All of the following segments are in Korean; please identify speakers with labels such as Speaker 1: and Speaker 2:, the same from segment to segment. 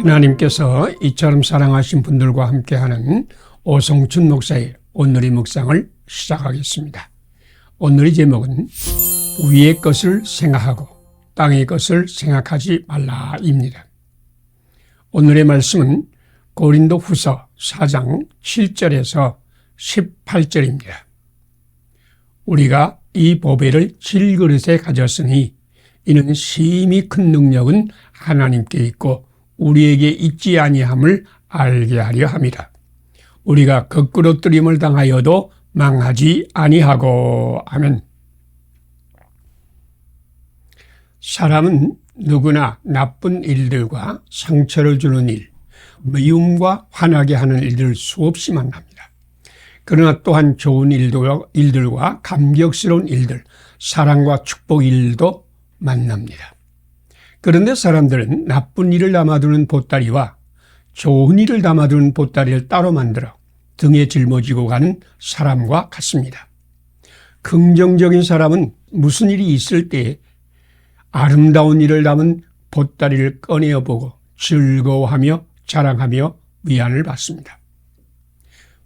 Speaker 1: 하나님께서 이처럼 사랑하신 분들과 함께하는 오성춘 목사의 오늘의 묵상을 시작하겠습니다. 오늘의 제목은 위의 것을 생각하고 땅의 것을 생각하지 말라입니다. 오늘의 말씀은 고린도 후서 4장 7절에서 18절입니다. 우리가 이 보배를 질그릇에 가졌으니 이는 심히 큰 능력은 하나님께 있고 우리에게 있지 아니함을 알게 하려 함이라. 우리가 거꾸로 뜨림을 당하여도 망하지 아니하고. 아멘. 사람은 누구나 나쁜 일들과 상처를 주는 일, 미움과 화나게 하는 일들 수없이 만납니다. 그러나 또한 좋은 일들과 감격스러운 일들, 사랑과 축복 일도 만납니다. 그런데 사람들은 나쁜 일을 담아두는 보따리와 좋은 일을 담아두는 보따리를 따로 만들어 등에 짊어지고 가는 사람과 같습니다. 긍정적인 사람은 무슨 일이 있을 때 아름다운 일을 담은 보따리를 꺼내어 보고 즐거워하며 자랑하며 위안을 받습니다.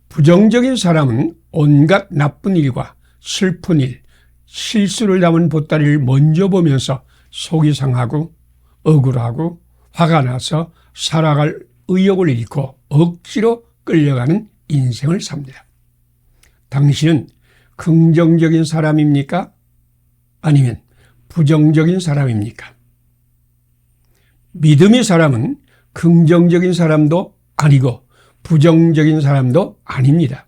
Speaker 1: 부정적인 사람은 온갖 나쁜 일과 슬픈 일, 실수를 담은 보따리를 먼저 보면서 속이 상하고 억울하고 화가 나서 살아갈 의욕을 잃고 억지로 끌려가는 인생을 삽니다. 당신은 긍정적인 사람입니까? 아니면 부정적인 사람입니까? 믿음의 사람은 긍정적인 사람도 아니고 부정적인 사람도 아닙니다.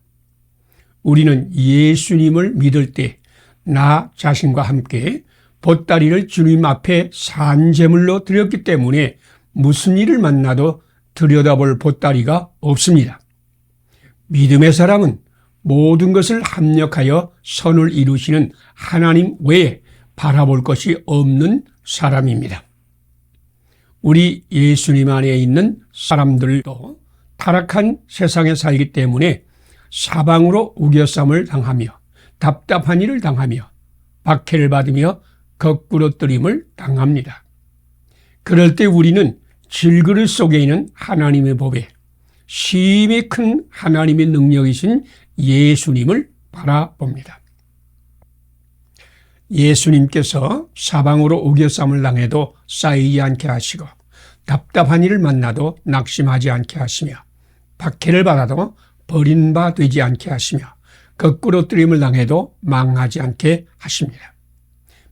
Speaker 1: 우리는 예수님을 믿을 때 나 자신과 함께 보따리를 주님 앞에 산제물로 드렸기 때문에 무슨 일을 만나도 들여다볼 보따리가 없습니다. 믿음의 사람은 모든 것을 합력하여 선을 이루시는 하나님 외에 바라볼 것이 없는 사람입니다. 우리 예수님 안에 있는 사람들도 타락한 세상에 살기 때문에 사방으로 우겨쌈을 당하며 답답한 일을 당하며 박해를 받으며 거꾸로 뜨림을 당합니다. 그럴 때 우리는 질그릇 속에 있는 하나님의 보배, 심히 큰 하나님의 능력이신 예수님을 바라봅니다. 예수님께서 사방으로 우겨쌈을 당해도 쌓이지 않게 하시고 답답한 일을 만나도 낙심하지 않게 하시며 박해를 받아도 버린 바 되지 않게 하시며 거꾸로 뜨림을 당해도 망하지 않게 하십니다.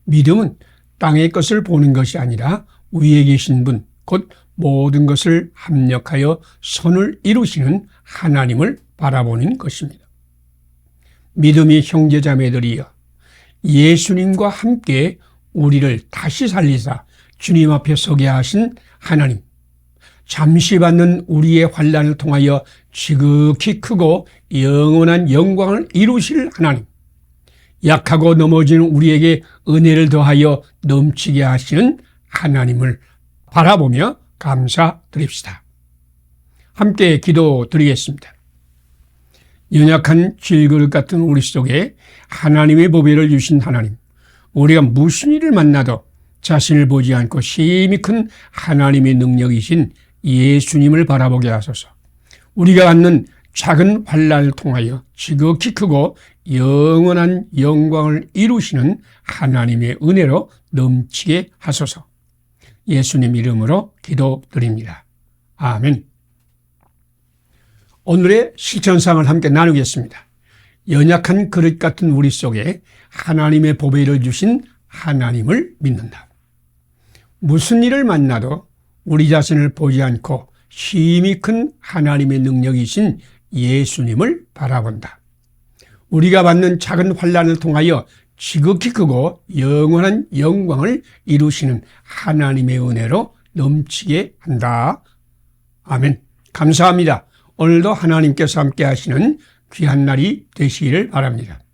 Speaker 1: 믿음은 땅의 것을 보는 것이 아니라 위에 계신 분, 곧 모든 것을 합력하여 선을 이루시는 하나님을 바라보는 것입니다. 믿음의 형제자매들이여, 예수님과 함께 우리를 다시 살리사 주님 앞에 서게 하신 하나님, 잠시 받는 우리의 환난을 통하여 지극히 크고 영원한 영광을 이루실 하나님, 약하고 넘어지는 우리에게 은혜를 더하여 넘치게 하시는 하나님을 바라보며 감사드립시다. 함께 기도드리겠습니다. 연약한 질그릇 같은 우리 속에 하나님의 보배를 주신 하나님, 우리가 무슨 일을 만나도 자신을 보지 않고 심히 큰 하나님의 능력이신 예수님을 바라보게 하소서. 우리가 갖는 작은 환난을 통하여 지극히 크고 영원한 영광을 이루시는 하나님의 은혜로 넘치게 하소서. 예수님 이름으로 기도드립니다. 아멘. 오늘의 실천상을 함께 나누겠습니다. 연약한 그릇 같은 우리 속에 하나님의 보배를 주신 하나님을 믿는다. 무슨 일을 만나도 우리 자신을 보지 않고 힘이 큰 하나님의 능력이신 예수님을 바라본다. 우리가 받는 작은 환난을 통하여 지극히 크고 영원한 영광을 이루시는 하나님의 은혜로 넘치게 한다. 아멘. 감사합니다. 오늘도 하나님께서 함께 하시는 귀한 날이 되시기를 바랍니다.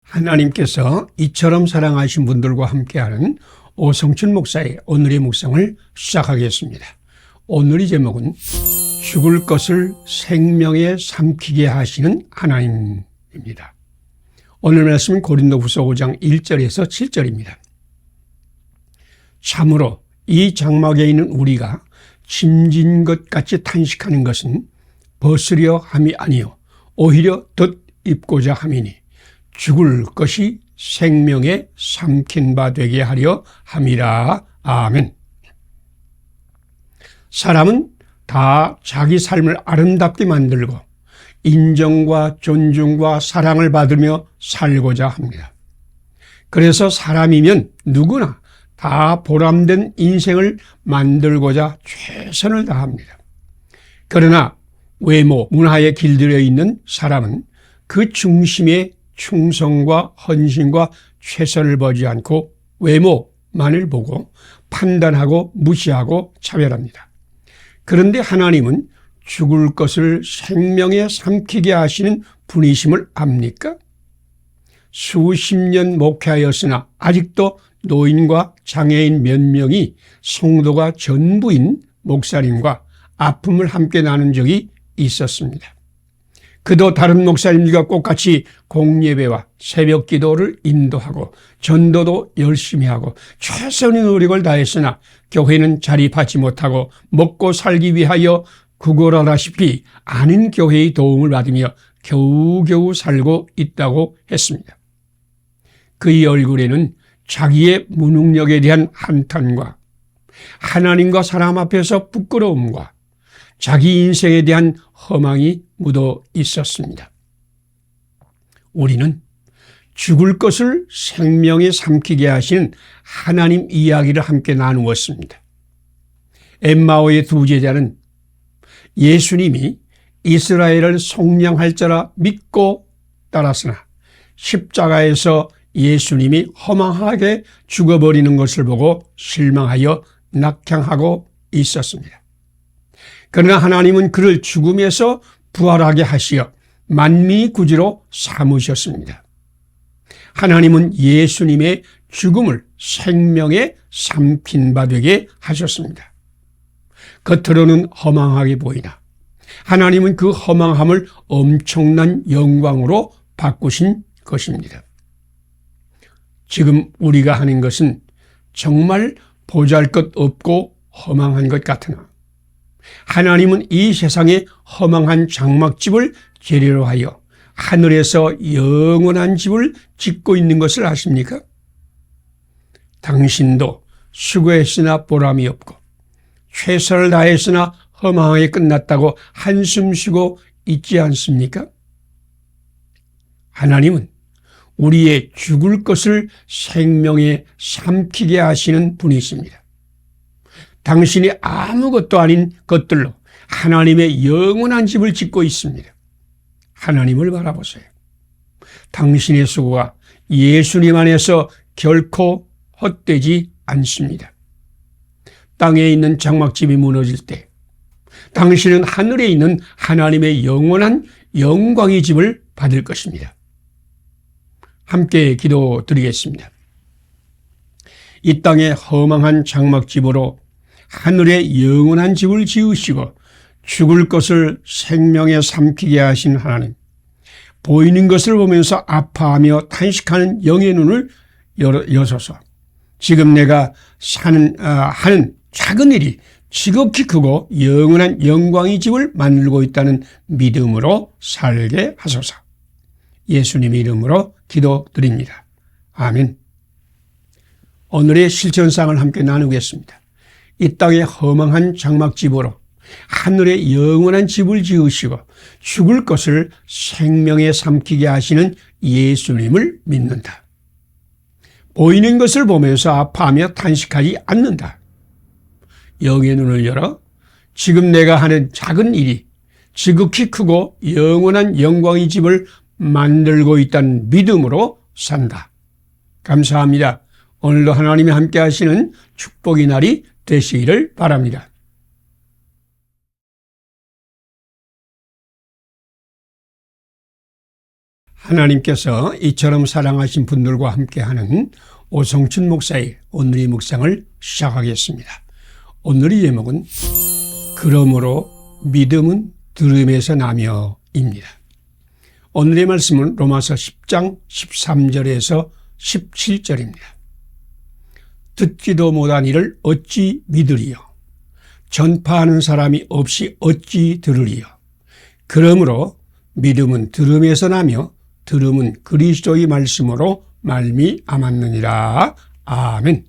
Speaker 1: 하나님께서 이처럼 사랑하신 분들과 함께하는 오성춘 목사의 오늘의 묵상을 시작하겠습니다. 오늘의 제목은 죽을 것을 생명에 삼키게 하시는 하나님입니다. 오늘 말씀은 고린도후서 5장 1절에서 7절입니다. 참으로 이 장막에 있는 우리가 짐진 것 같이 탄식하는 것은 벗으려 함이 아니요 오히려 덧입고자 함이니 죽을 것이 생명에 삼킨 바 되게 하려 함이라. 아멘. 사람은 다 자기 삶을 아름답게 만들고 인정과 존중과 사랑을 받으며 살고자 합니다. 그래서 사람이면 누구나 다 보람된 인생을 만들고자 최선을 다합니다. 그러나 외모, 문화에 길들여 있는 사람은 그 중심에 충성과 헌신과 최선을 버지 않고 외모만을 보고 판단하고 무시하고 차별합니다. 그런데 하나님은 죽을 것을 생명에 삼키게 하시는 분이심을 압니까? 수십 년 목회하였으나 아직도 노인과 장애인 몇 명이 성도가 전부인 목사님과 아픔을 함께 나눈 적이 있었습니다. 그도 다른 목사님들과 똑같이 공예배와 새벽 기도를 인도하고 전도도 열심히 하고 최선의 노력을 다했으나 교회는 자립하지 못하고 먹고 살기 위하여 구걸하다시피 아는 교회의 도움을 받으며 겨우겨우 살고 있다고 했습니다. 그의 얼굴에는 자기의 무능력에 대한 한탄과 하나님과 사람 앞에서 부끄러움과 자기 인생에 대한 허망이 묻어 있었습니다. 우리는 죽을 것을 생명에 삼키게 하시는 하나님 이야기를 함께 나누었습니다. 엠마오의 두 제자는 예수님이 이스라엘을 속량할 자라 믿고 따랐으나 십자가에서 예수님이 허망하게 죽어버리는 것을 보고 실망하여 낙향하고 있었습니다. 그러나 하나님은 그를 죽음에서 부활하게 하시어 만민의 구주로 삼으셨습니다. 하나님은 예수님의 죽음을 생명에 삼킨 바 되게 하셨습니다. 겉으로는 허망하게 보이나 하나님은 그 허망함을 엄청난 영광으로 바꾸신 것입니다. 지금 우리가 하는 것은 정말 보잘것없고 허망한 것 같으나 하나님은 이 세상에 허망한 장막집을 재료로 하여 하늘에서 영원한 집을 짓고 있는 것을 아십니까? 당신도 수고했으나 보람이 없고 최선을 다했으나 허망하게 끝났다고 한숨 쉬고 있지 않습니까? 하나님은 우리의 죽을 것을 생명에 삼키게 하시는 분이십니다. 당신이 아무것도 아닌 것들로 하나님의 영원한 집을 짓고 있습니다. 하나님을 바라보세요. 당신의 수고가 예수님 안에서 결코 헛되지 않습니다. 땅에 있는 장막집이 무너질 때 당신은 하늘에 있는 하나님의 영원한 영광의 집을 받을 것입니다. 함께 기도드리겠습니다. 이 땅의 허망한 장막집으로 하늘의 영원한 집을 지으시고 죽을 것을 생명에 삼키게 하신 하나님, 보이는 것을 보면서 아파하며 탄식하는 영의 눈을 여소서. 지금 내가 하는 작은 일이 지극히 크고 영원한 영광의 집을 만들고 있다는 믿음으로 살게 하소서. 예수님의 이름으로 기도드립니다. 아멘. 오늘의 실천상을 함께 나누겠습니다. 이 땅의 허망한 장막집으로 하늘의 영원한 집을 지으시고 죽을 것을 생명에 삼키게 하시는 예수님을 믿는다. 보이는 것을 보면서 아파하며 탄식하지 않는다. 영의 눈을 열어 지금 내가 하는 작은 일이 지극히 크고 영원한 영광의 집을 만들고 있다는 믿음으로 산다. 감사합니다. 오늘도 하나님이 함께 하시는 축복의 날이 되시기를 바랍니다. 하나님께서 이처럼 사랑하신 분들과 함께하는 오성춘 목사의 오늘의 묵상을 시작하겠습니다. 오늘의 제목은 그러므로 믿음은 들음에서 나며입니다. 오늘의 말씀은 로마서 10장 13절에서 17절입니다. 듣지도 못한 이를 어찌 믿으리요? 전파하는 사람이 없이 어찌 들으리요? 그러므로 믿음은 들음에서 나며 들음은 그리스도의 말씀으로 말미암았느니라. 아멘.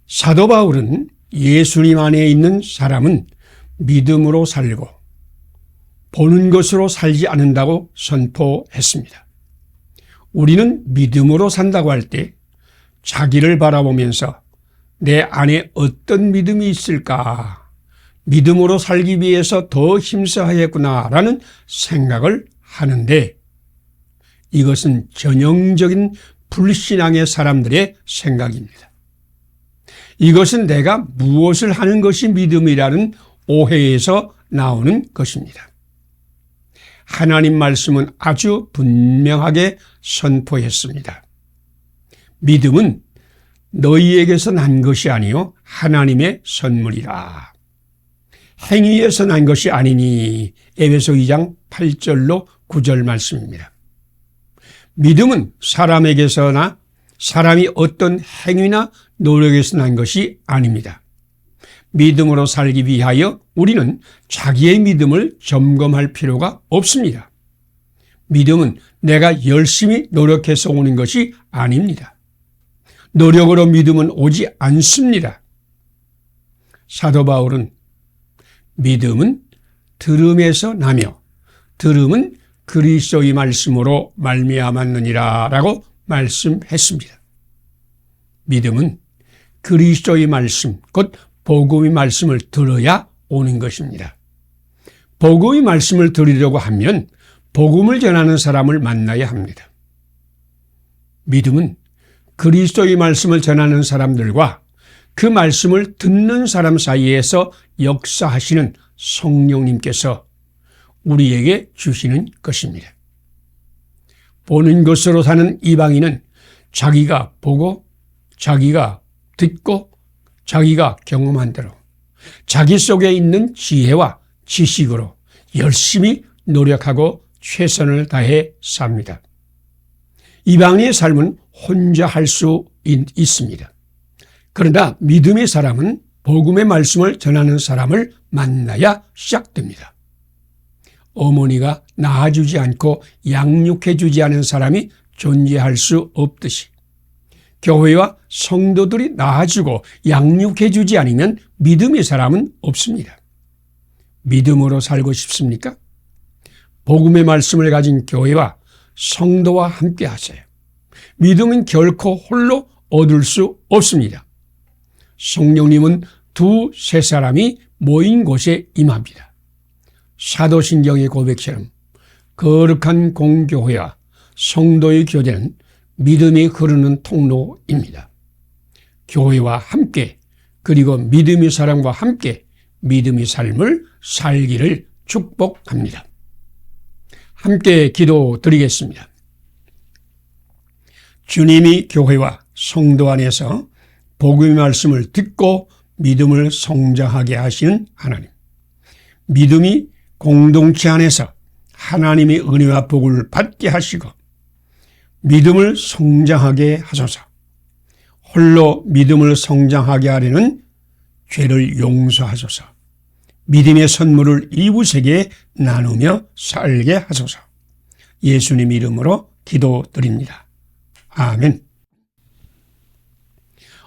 Speaker 1: 사도 바울은 예수님 안에 있는 사람은 믿음으로 살고 보는 것으로 살지 않는다고 선포했습니다. 우리는 믿음으로 산다고 할 때 자기를 바라보면서 내 안에 어떤 믿음이 있을까? 믿음으로 살기 위해서 더 힘써야겠구나라는 생각을 하는데 이것은 전형적인 불신앙의 사람들의 생각입니다. 이것은 내가 무엇을 하는 것이 믿음이라는 오해에서 나오는 것입니다. 하나님 말씀은 아주 분명하게 선포했습니다. 믿음은 너희에게서 난 것이 아니요 하나님의 선물이라. 행위에서 난 것이 아니니. 에베소 2장 8절로 9절 말씀입니다. 믿음은 사람에게서나 사람이 어떤 행위나 노력에서 난 것이 아닙니다. 믿음으로 살기 위하여 우리는 자기의 믿음을 점검할 필요가 없습니다. 믿음은 내가 열심히 노력해서 오는 것이 아닙니다. 노력으로 믿음은 오지 않습니다. 사도 바울은 믿음은 들음에서 나며 들음은 그리스도의 말씀으로 말미암았느니라 라고 말씀했습니다. 믿음은 그리스도의 말씀, 곧 복음의 말씀을 들어야 오는 것입니다. 복음의 말씀을 들으려고 하면 복음을 전하는 사람을 만나야 합니다. 믿음은 그리스도의 말씀을 전하는 사람들과 그 말씀을 듣는 사람 사이에서 역사하시는 성령님께서 우리에게 주시는 것입니다. 보는 것으로 사는 이방인은 자기가 보고 자기가 듣고 자기가 경험한 대로 자기 속에 있는 지혜와 지식으로 열심히 노력하고 최선을 다해 삽니다. 이방인의 삶은 혼자 할 수 있습니다. 그러나 믿음의 사람은 복음의 말씀을 전하는 사람을 만나야 시작됩니다. 어머니가 낳아주지 않고 양육해주지 않은 사람이 존재할 수 없듯이 교회와 성도들이 낳아주고 양육해주지 않으면 믿음의 사람은 없습니다. 믿음으로 살고 싶습니까? 복음의 말씀을 가진 교회와 성도와 함께 하세요. 믿음은 결코 홀로 얻을 수 없습니다. 성령님은 두세 사람이 모인 곳에 임합니다. 사도신경의 고백처럼 거룩한 공교회와 성도의 교제는 믿음이 흐르는 통로입니다. 교회와 함께 그리고 믿음의 사람과 함께 믿음의 삶을 살기를 축복합니다. 함께 기도드리겠습니다. 주님이 교회와 성도 안에서 복음의 말씀을 듣고 믿음을 성장하게 하시는 하나님. 믿음이 공동체 안에서 하나님의 은혜와 복을 받게 하시고 믿음을 성장하게 하소서. 홀로 믿음을 성장하게 하려는 죄를 용서하소서. 믿음의 선물을 이웃에게 나누며 살게 하소서. 예수님 이름으로 기도드립니다. 아멘.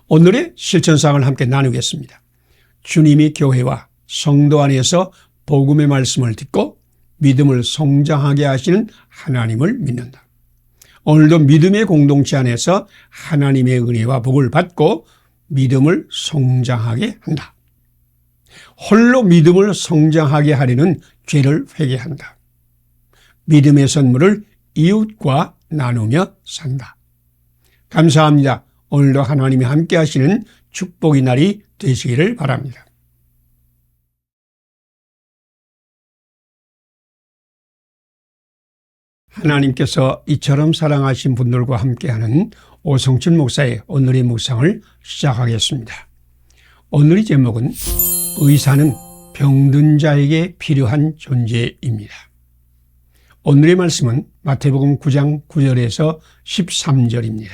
Speaker 1: 오늘의 실천사항을 함께 나누겠습니다. 주님이 교회와 성도 안에서 복음의 말씀을 듣고 믿음을 성장하게 하시는 하나님을 믿는다. 오늘도 믿음의 공동체 안에서 하나님의 은혜와 복을 받고 믿음을 성장하게 한다. 홀로 믿음을 성장하게 하려는 죄를 회개한다. 믿음의 선물을 이웃과 나누며 산다. 감사합니다. 오늘도 하나님이 함께 하시는 축복의 날이 되시기를 바랍니다. 하나님께서 이처럼 사랑하신 분들과 함께하는 오성춘 목사의 오늘의 묵상을 시작하겠습니다. 오늘의 제목은 의사는 병든 자에게 필요한 존재입니다. 오늘의 말씀은 마태복음 9장 9절에서 13절입니다.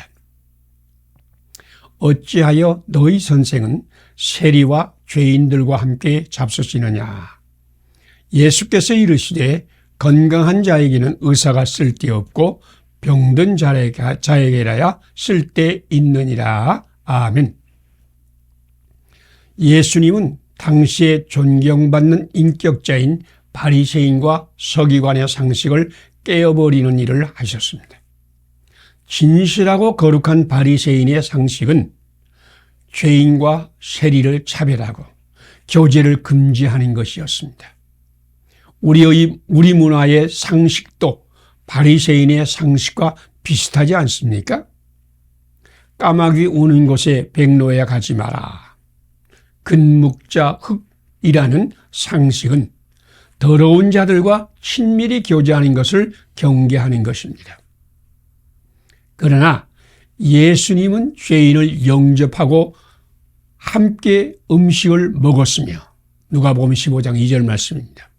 Speaker 1: 어찌하여 너희 선생은 세리와 죄인들과 함께 잡수시느냐. 예수께서 이르시되 건강한 자에게는 의사가 쓸데없고 병든 자에게라야 쓸데있느니라. 아멘. 예수님은 당시에 존경받는 인격자인 바리새인과 서기관의 상식을 깨어버리는 일을 하셨습니다. 진실하고 거룩한 바리새인의 상식은 죄인과 세리를 차별하고 교제를 금지하는 것이었습니다. 우리 문화의 상식도 바리새인의 상식과 비슷하지 않습니까? 까마귀 우는 곳에 백로야 가지 마라. 근묵자 흑이라는 상식은 더러운 자들과 친밀히 교제하는 것을 경계하는 것입니다. 그러나 예수님은 죄인을 영접하고 함께 음식을 먹었으며 누가복음 15장 2절 말씀입니다.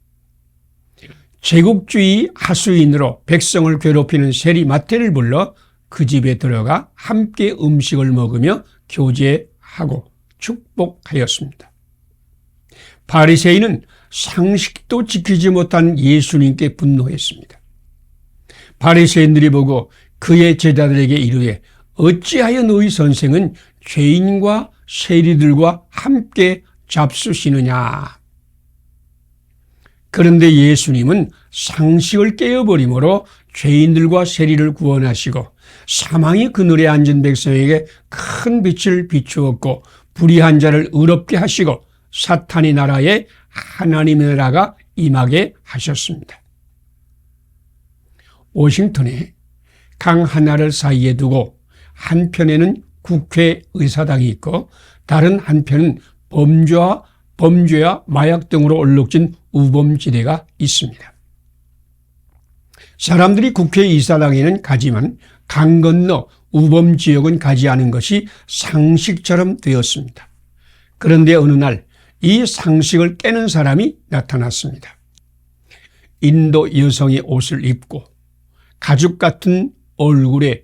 Speaker 1: 제국주의 하수인으로 백성을 괴롭히는 세리 마태를 불러 그 집에 들어가 함께 음식을 먹으며 교제하고 축복하였습니다. 바리새인은 상식도 지키지 못한 예수님께 분노했습니다. 바리새인들이 보고 그의 제자들에게 이르되 어찌하여 너희 선생은 죄인과 세리들과 함께 잡수시느냐. 그런데 예수님은 상식을 깨어버림으로 죄인들과 세리를 구원하시고 사망의 그늘에 앉은 백성에게 큰 빛을 비추었고 불의한 자를 의롭게 하시고 사탄의 나라에 하나님의 나라가 임하게 하셨습니다. 워싱턴에 강 하나를 사이에 두고 한편에는 국회의사당이 있고 다른 한편은 범죄와 마약 등으로 얼룩진 우범지대가 있습니다. 사람들이 국회의사당에는 가지만 강 건너 우범지역은 가지 않은 것이 상식처럼 되었습니다. 그런데 어느 날 이 상식을 깨는 사람이 나타났습니다. 인도 여성의 옷을 입고 가죽 같은 얼굴에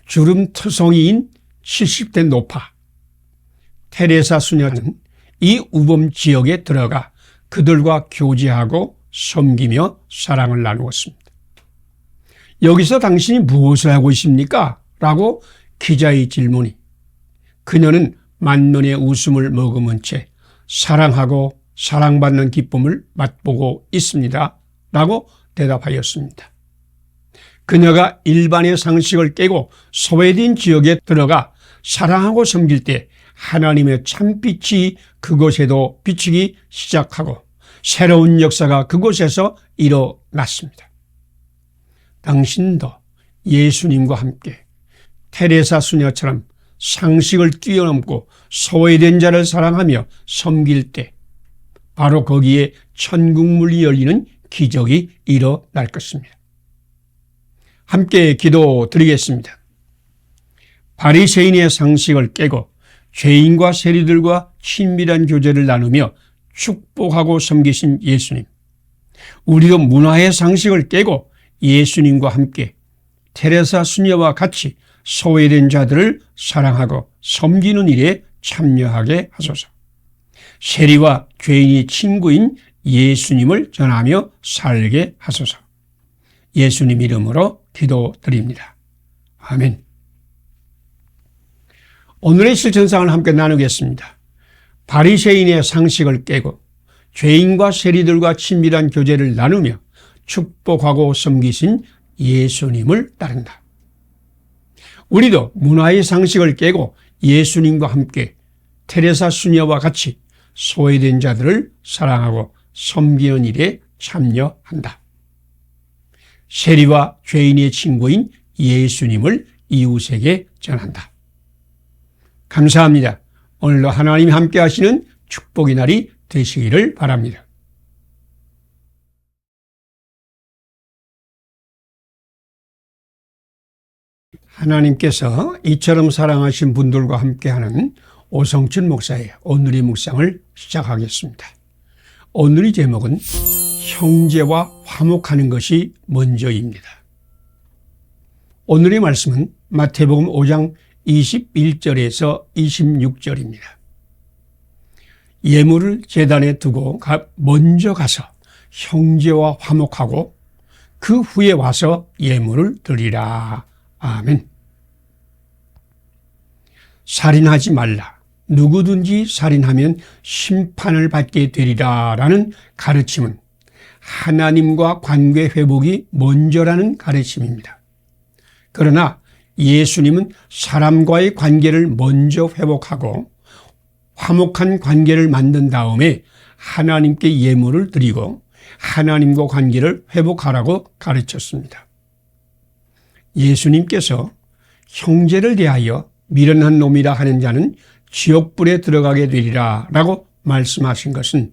Speaker 1: 주름 투성이인 70대 노파 테레사 수녀는 이 우범 지역에 들어가 그들과 교제하고 섬기며 사랑을 나누었습니다. 여기서 당신이 무엇을 하고 있습니까? 라고 기자의 질문이 그녀는 만면의 웃음을 머금은 채 사랑하고 사랑받는 기쁨을 맛보고 있습니다. 라고 대답하였습니다. 그녀가 일반의 상식을 깨고 소외된 지역에 들어가 사랑하고 섬길 때 하나님의 참빛이 그곳에도 비치기 시작하고 새로운 역사가 그곳에서 일어났습니다. 당신도 예수님과 함께 테레사 수녀처럼 상식을 뛰어넘고 소외된 자를 사랑하며 섬길 때 바로 거기에 천국문이 열리는 기적이 일어날 것입니다. 함께 기도드리겠습니다. 바리새인의 상식을 깨고 죄인과 세리들과 친밀한 교제를 나누며 축복하고 섬기신 예수님. 우리도 문화의 상식을 깨고 예수님과 함께 테레사 수녀와 같이 소외된 자들을 사랑하고 섬기는 일에 참여하게 하소서. 세리와 죄인이 친구인 예수님을 전하며 살게 하소서. 예수님 이름으로 기도드립니다. 아멘. 오늘의 실천상을 함께 나누겠습니다. 바리새인의 상식을 깨고 죄인과 세리들과 친밀한 교제를 나누며 축복하고 섬기신 예수님을 따른다. 우리도 문화의 상식을 깨고 예수님과 함께 테레사 수녀와 같이 소외된 자들을 사랑하고 섬기는 일에 참여한다. 세리와 죄인의 친구인 예수님을 이웃에게 전한다. 감사합니다. 오늘도 하나님이 함께 하시는 축복의 날이 되시기를 바랍니다. 하나님께서 이처럼 사랑하신 분들과 함께하는 오성춘 목사의 오늘의 묵상을 시작하겠습니다. 오늘의 제목은 형제와 화목하는 것이 먼저입니다. 오늘의 말씀은 마태복음 5장 21절에서 26절입니다. 예물을 제단에 두고 먼저 가서 형제와 화목하고 그 후에 와서 예물을 드리라. 아멘. 살인하지 말라. 누구든지 살인하면 심판을 받게 되리라 라는 가르침은 하나님과 관계 회복이 먼저라는 가르침입니다. 그러나 예수님은 사람과의 관계를 먼저 회복하고 화목한 관계를 만든 다음에 하나님께 예물을 드리고 하나님과 관계를 회복하라고 가르쳤습니다. 예수님께서 형제를 대하여 미련한 놈이라 하는 자는 지옥불에 들어가게 되리라 라고 말씀하신 것은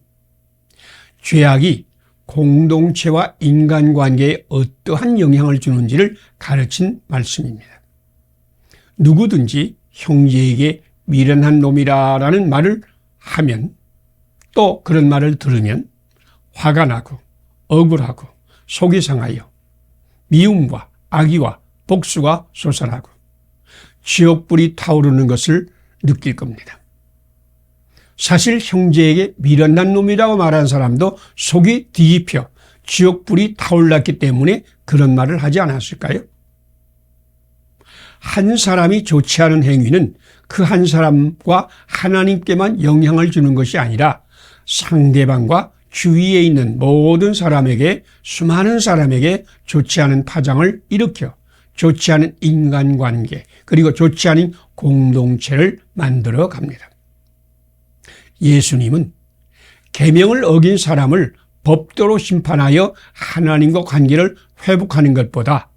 Speaker 1: 죄악이 공동체와 인간관계에 어떠한 영향을 주는지를 가르친 말씀입니다. 누구든지 형제에게 미련한 놈이라는 말을 하면 또 그런 말을 들으면 화가 나고 억울하고 속이 상하여 미움과 악의와 복수가 솟아나고 지옥불이 타오르는 것을 느낄 겁니다. 사실 형제에게 미련한 놈이라고 말한 사람도 속이 뒤집혀 지옥불이 타올랐기 때문에 그런 말을 하지 않았을까요? 한 사람이 좋지 않은 행위는 그 한 사람과 하나님께만 영향을 주는 것이 아니라 상대방과 주위에 있는 모든 사람에게, 수많은 사람에게 좋지 않은 파장을 일으켜 좋지 않은 인간관계 그리고 좋지 않은 공동체를 만들어 갑니다. 예수님은 계명을 어긴 사람을 법도로 심판하여 하나님과 관계를 회복하는 것보다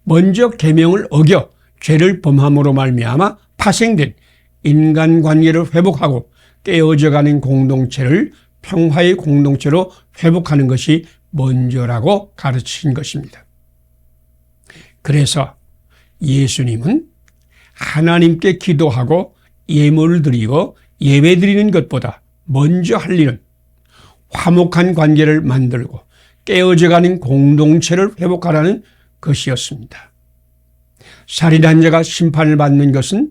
Speaker 1: 먼저 계명을 어겨 죄를 범함으로 말미암아 파생된 인간관계를 회복하고 깨어져가는 공동체를 평화의 공동체로 회복하는 것이 먼저라고 가르치신 것입니다. 그래서 예수님은 하나님께 기도하고 예물을 드리고 예배 드리는 것보다 먼저 할 일은 화목한 관계를 만들고 깨어져가는 공동체를 회복하라는 것이었습니다. 살인한 자가 심판을 받는 것은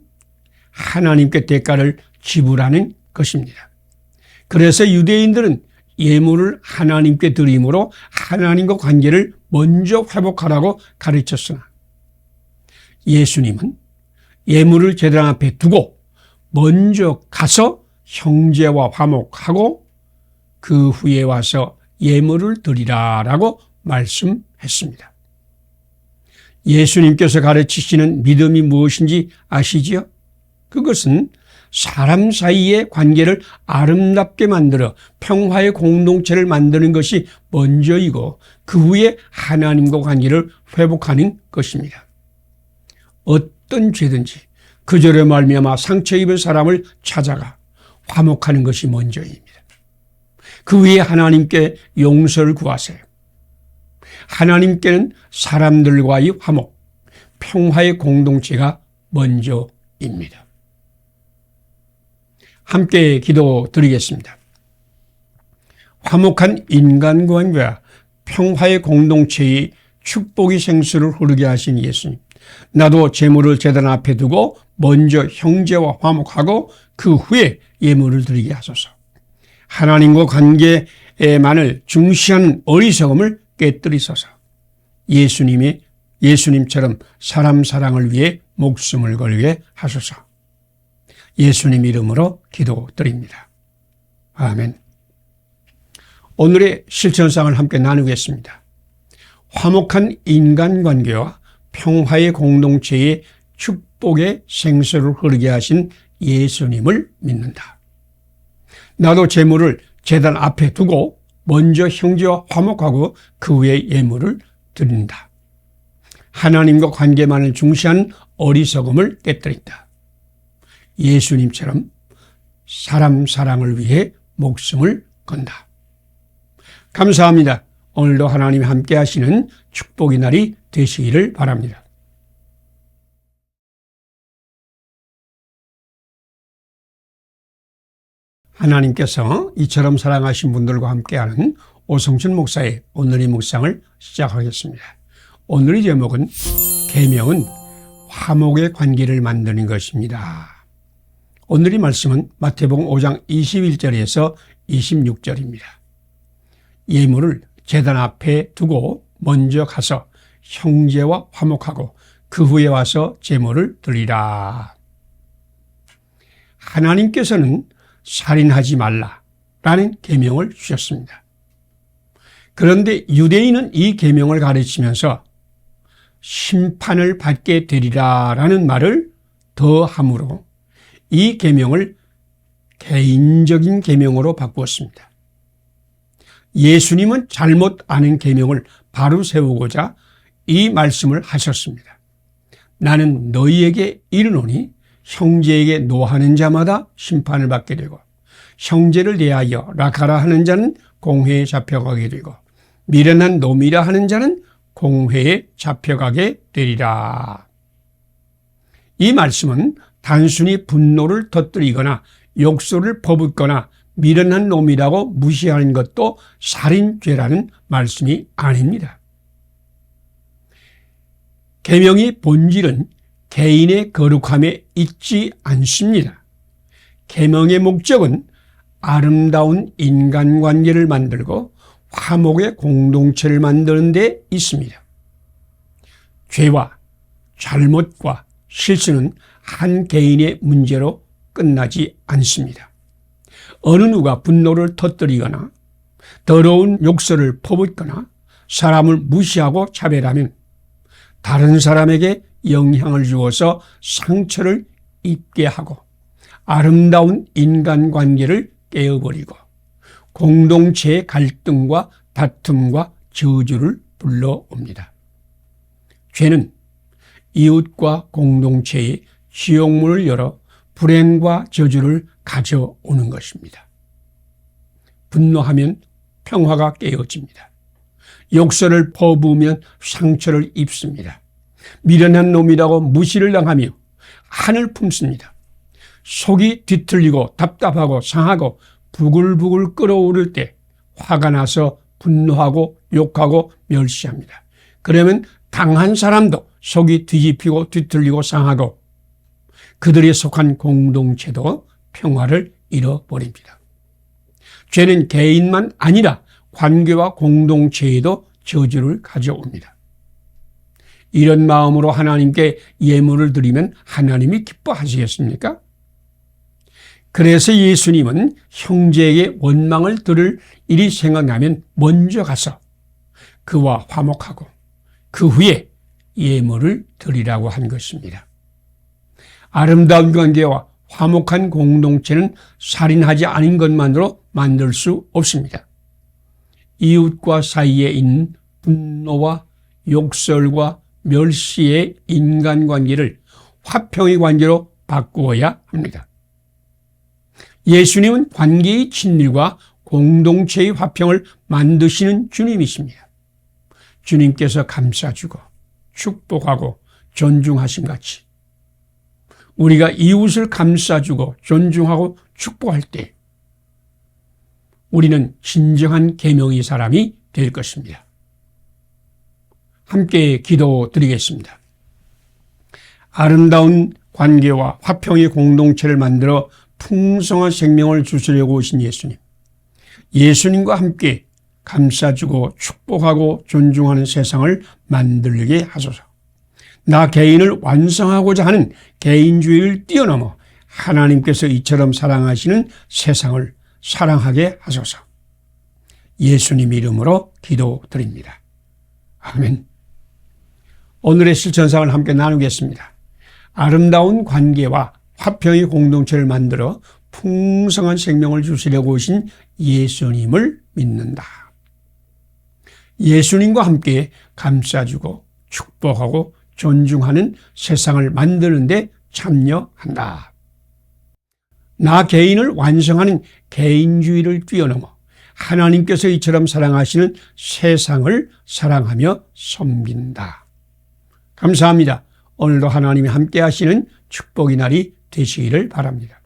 Speaker 1: 하나님께 대가를 지불하는 것입니다. 그래서 유대인들은 예물을 하나님께 드림으로 하나님과 관계를 먼저 회복하라고 가르쳤으나 예수님은 예물을 제단 앞에 두고 먼저 가서 형제와 화목하고 그 후에 와서 예물을 드리라라고 말씀했습니다. 예수님께서 가르치시는 믿음이 무엇인지 아시지요? 그것은 사람 사이의 관계를 아름답게 만들어 평화의 공동체를 만드는 것이 먼저이고 그 후에 하나님과 관계를 회복하는 것입니다. 어떤 죄든지 그 죄로 말미암아 상처 입은 사람을 찾아가 화목하는 것이 먼저입니다. 그 후에 하나님께 용서를 구하세요. 하나님께는 사람들과의 화목, 평화의 공동체가 먼저입니다. 함께 기도드리겠습니다. 화목한 인간관계와 평화의 공동체의 축복의 생수를 흐르게 하신 예수님, 나도 제물을 제단 앞에 두고 먼저 형제와 화목하고 그 후에 예물을 드리게 하소서. 하나님과 관계에만을 중시하는 어리석음을 깨뜨리소서. 예수님처럼 사람 사랑을 위해 목숨을 걸게 하소서. 예수님 이름으로 기도드립니다. 아멘. 오늘의 실천상을 함께 나누겠습니다. 화목한 인간관계와 평화의 공동체의 축복의 생수를 흐르게 하신 예수님을 믿는다. 나도 제물을 제단 앞에 두고 먼저 형제와 화목하고 그 후에 예물을 드린다. 하나님과 관계만을 중시하는 어리석음을 깨뜨린다. 예수님처럼 사람 사랑을 위해 목숨을 건다. 감사합니다. 오늘도 하나님이 함께 하시는 축복의 날이 되시기를 바랍니다. 하나님께서 이처럼 사랑하신 분들과 함께하는 오성춘 목사의 오늘의 묵상을 시작하겠습니다. 오늘의 제목은 계명은 화목의 관계를 만드는 것입니다. 오늘의 말씀은 마태복음 5장 21절에서 26절입니다. 예물을 제단 앞에 두고 먼저 가서 형제와 화목하고 그 후에 와서 제물을 드리라. 하나님께서는 살인하지 말라라는 계명을 주셨습니다. 그런데 유대인은 이 계명을 가르치면서 심판을 받게 되리라라는 말을 더함으로 이 계명을 개인적인 계명으로 바꾸었습니다. 예수님은 잘못 아는 계명을 바로 세우고자 이 말씀을 하셨습니다. 나는 너희에게 이르노니 형제에게 노하는 자마다 심판을 받게 되고 형제를 대하여 락하라 하는 자는 공회에 잡혀가게 되고 미련한 놈이라 하는 자는 공회에 잡혀가게 되리라. 이 말씀은 단순히 분노를 터뜨리거나 욕설을 퍼붓거나 미련한 놈이라고 무시하는 것도 살인죄라는 말씀이 아닙니다. 계명의 본질은 개인의 거룩함에 있지 않습니다. 계명의 목적은 아름다운 인간관계를 만들고 화목의 공동체를 만드는 데 있습니다. 죄와 잘못과 실수는 한 개인의 문제로 끝나지 않습니다. 어느 누가 분노를 터뜨리거나 더러운 욕설을 퍼붓거나 사람을 무시하고 차별하면 다른 사람에게 영향을 주어서 상처를 입게 하고 아름다운 인간관계를 깨어버리고 공동체의 갈등과 다툼과 저주를 불러옵니다. 죄는 이웃과 공동체의 지옥문을 열어 불행과 저주를 가져오는 것입니다. 분노하면 평화가 깨어집니다. 욕설을 퍼부으면 상처를 입습니다. 미련한 놈이라고 무시를 당하며 한을 품습니다. 속이 뒤틀리고 답답하고 상하고 부글부글 끓어오를 때 화가 나서 분노하고 욕하고 멸시합니다. 그러면 당한 사람도 속이 뒤집히고 뒤틀리고 상하고 그들이 속한 공동체도 평화를 잃어버립니다. 죄는 개인만 아니라 관계와 공동체에도 저주를 가져옵니다. 이런 마음으로 하나님께 예물을 드리면 하나님이 기뻐하시겠습니까? 그래서 예수님은 형제에게 원망을 들을 일이 생각나면 먼저 가서 그와 화목하고 그 후에 예물을 드리라고 한 것입니다. 아름다운 관계와 화목한 공동체는 살인하지 않은 것만으로 만들 수 없습니다. 이웃과 사이에 있는 분노와 욕설과 멸시의 인간관계를 화평의 관계로 바꾸어야 합니다. 예수님은 관계의 친밀과 공동체의 화평을 만드시는 주님이십니다. 주님께서 감싸주고 축복하고 존중하심 같이 우리가 이웃을 감싸주고 존중하고 축복할 때 우리는 진정한 계명의 사람이 될 것입니다. 함께 기도드리겠습니다. 아름다운 관계와 화평의 공동체를 만들어 풍성한 생명을 주시려고 오신 예수님. 예수님과 함께 감싸주고 축복하고 존중하는 세상을 만들게 하소서. 나 개인을 완성하고자 하는 개인주의를 뛰어넘어 하나님께서 이처럼 사랑하시는 세상을 사랑하게 하소서. 예수님 이름으로 기도드립니다. 아멘. 오늘의 실천상을 함께 나누겠습니다. 아름다운 관계와 화평의 공동체를 만들어 풍성한 생명을 주시려고 오신 예수님을 믿는다. 예수님과 함께 감싸주고 축복하고 존중하는 세상을 만드는 데 참여한다. 나 개인을 완성하는 개인주의를 뛰어넘어 하나님께서 이처럼 사랑하시는 세상을 사랑하며 섬긴다. 감사합니다. 오늘도 하나님이 함께 하시는 축복의 날이 되시기를 바랍니다.